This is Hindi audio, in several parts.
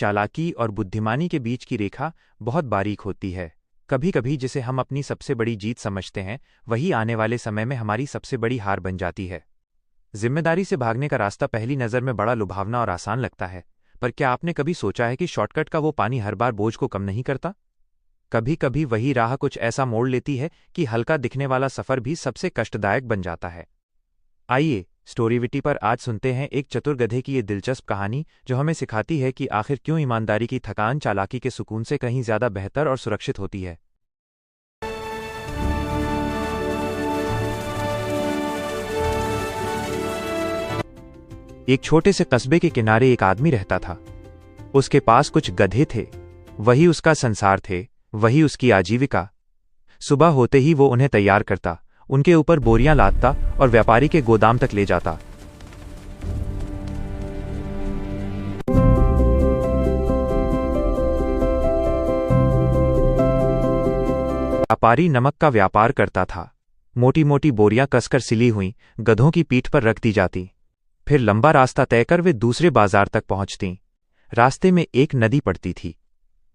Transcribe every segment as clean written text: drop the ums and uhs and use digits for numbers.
चालाकी और बुद्धिमानी के बीच की रेखा बहुत बारीक होती है। कभी कभी जिसे हम अपनी सबसे बड़ी जीत समझते हैं, वही आने वाले समय में हमारी सबसे बड़ी हार बन जाती है। जिम्मेदारी से भागने का रास्ता पहली नज़र में बड़ा लुभावना और आसान लगता है, पर क्या आपने कभी सोचा है कि शॉर्टकट का वो पानी हर बार बोझ को कम नहीं करता? कभी कभी वही राह कुछ ऐसा मोड़ लेती है कि हल्का दिखने वाला सफ़र भी सबसे कष्टदायक बन जाता है। आइए स्टोरीविटी पर आज सुनते हैं एक चतुर गधे की ये दिलचस्प कहानी, जो हमें सिखाती है कि आखिर क्यों ईमानदारी की थकान चालाकी के सुकून से कहीं ज्यादा बेहतर और सुरक्षित होती है। एक छोटे से कस्बे के किनारे एक आदमी रहता था। उसके पास कुछ गधे थे। वही उसका संसार थे, वही उसकी आजीविका। सुबह होते ही वो उन्हें तैयार करता, उनके ऊपर बोरियां लादता और व्यापारी के गोदाम तक ले जाता। व्यापारी नमक का व्यापार करता था। मोटी मोटी बोरियां कसकर सिली हुई गधों की पीठ पर रख दी जाती। फिर लंबा रास्ता तय कर वे दूसरे बाजार तक पहुंचती। रास्ते में एक नदी पड़ती थी।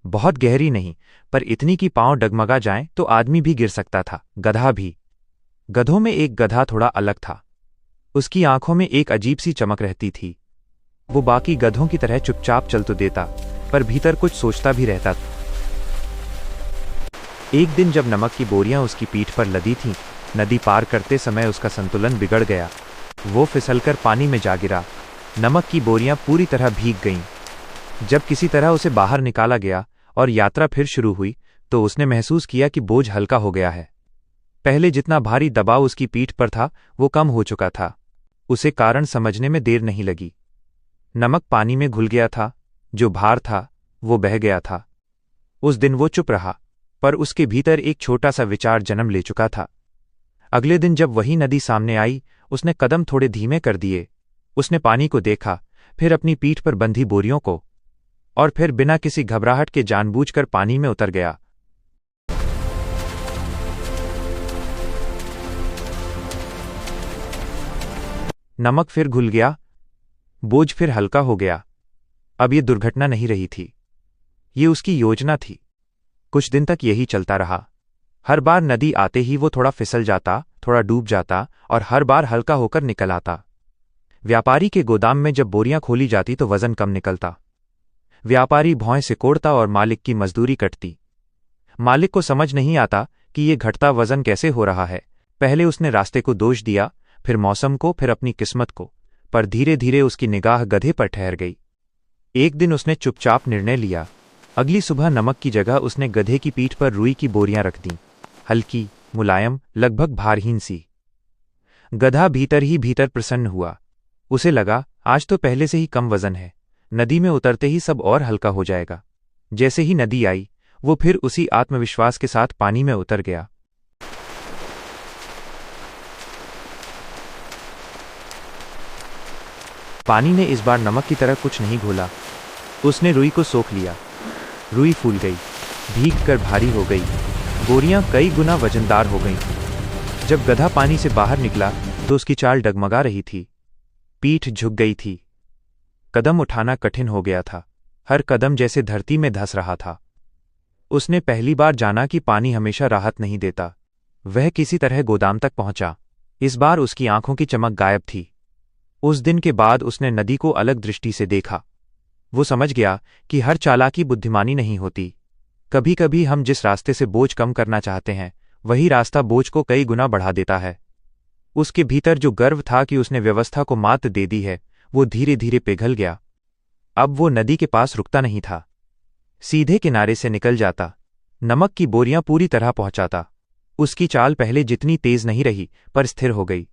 बहुत गहरी नहीं, पर इतनी कि पांव डगमगा जाएं तो आदमी भी गिर सकता था, गधा भी। गधों में एक गधा थोड़ा अलग था। उसकी आंखों में एक अजीब सी चमक रहती थी। वो बाकी गधों की तरह चुपचाप चल तो देता, पर भीतर कुछ सोचता भी रहता था। एक दिन जब नमक की बोरियां उसकी पीठ पर लदी थीं, नदी पार करते समय उसका संतुलन बिगड़ गया। वो फिसलकर पानी में जा गिरा। नमक की बोरियां पूरी तरह भीग गईं। जब किसी तरह उसे बाहर निकाला गया और यात्रा फिर शुरू हुई, तो उसने महसूस किया कि बोझ हल्का हो गया है। पहले जितना भारी दबाव उसकी पीठ पर था, वो कम हो चुका था। उसे कारण समझने में देर नहीं लगी। नमक पानी में घुल गया था। जो भार था वो बह गया था। उस दिन वो चुप रहा, पर उसके भीतर एक छोटा सा विचार जन्म ले चुका था। अगले दिन जब वही नदी सामने आई, उसने कदम थोड़े धीमे कर दिए। उसने पानी को देखा, फिर अपनी पीठ पर बंधी बोरियों को, और फिर बिना किसी घबराहट के जानबूझकर पानी में उतर गया। नमक फिर घुल गया, बोझ फिर हल्का हो गया। अब ये दुर्घटना नहीं रही थी, ये उसकी योजना थी। कुछ दिन तक यही चलता रहा। हर बार नदी आते ही वो थोड़ा फिसल जाता, थोड़ा डूब जाता और हर बार हल्का होकर निकल आता। व्यापारी के गोदाम में जब बोरियां खोली जाती तो वजन कम निकलता। व्यापारी भौं सिकोड़ता और मालिक की मजदूरी कटती। मालिक को समझ नहीं आता कि ये घटता वजन कैसे हो रहा है। पहले उसने रास्ते को दोष दिया, फिर मौसम को, फिर अपनी किस्मत को, पर धीरे धीरे उसकी निगाह गधे पर ठहर गई। एक दिन उसने चुपचाप निर्णय लिया। अगली सुबह नमक की जगह उसने गधे की पीठ पर रुई की बोरियां रख दीं, हल्की, मुलायम, लगभग भारहीन सी। गधा भीतर ही भीतर प्रसन्न हुआ। उसे लगा, आज तो पहले से ही कम वजन है, नदी में उतरते ही सब और हल्का हो जाएगा। जैसे ही नदी आई, वो फिर उसी आत्मविश्वास के साथ पानी में उतर गया। पानी ने इस बार नमक की तरह कुछ नहीं घोला। उसने रुई को सोख लिया। रुई फूल गई, भीग कर भारी हो गई। बोरियां कई गुना वजनदार हो गईं। जब गधा पानी से बाहर निकला तो उसकी चाल डगमगा रही थी। पीठ झुक गई थी। कदम उठाना कठिन हो गया था। हर कदम जैसे धरती में धंस रहा था। उसने पहली बार जाना कि पानी हमेशा राहत नहीं देता। वह किसी तरह गोदाम तक पहुंचा। इस बार उसकी आंखों की चमक गायब थी। उस दिन के बाद उसने नदी को अलग दृष्टि से देखा। वो समझ गया कि हर चालाकी बुद्धिमानी नहीं होती। कभी कभी हम जिस रास्ते से बोझ कम करना चाहते हैं, वही रास्ता बोझ को कई गुना बढ़ा देता है। उसके भीतर जो गर्व था कि उसने व्यवस्था को मात दे दी है, वो धीरे धीरे पिघल गया। अब वो नदी के पास रुकता नहीं था, सीधे किनारे से निकल जाता, नमक की बोरियां पूरी तरह पहुंचाता। उसकी चाल पहले जितनी तेज नहीं रही, पर स्थिर हो गई।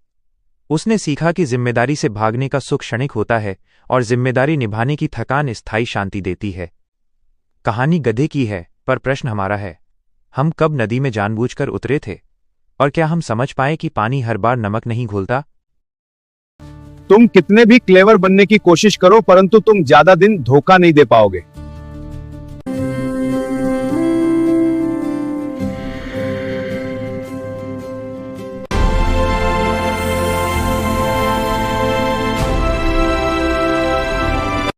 उसने सीखा कि जिम्मेदारी से भागने का सुख क्षणिक होता है और जिम्मेदारी निभाने की थकान स्थायी शांति देती है। कहानी गधे की है, पर प्रश्न हमारा है, हम कब नदी में जानबूझकर उतरे थे? और क्या हम समझ पाए कि पानी हर बार नमक नहीं घोलता? तुम कितने भी क्लेवर बनने की कोशिश करो, परंतु तुम ज्यादा दिन धोखा नहीं दे पाओगे।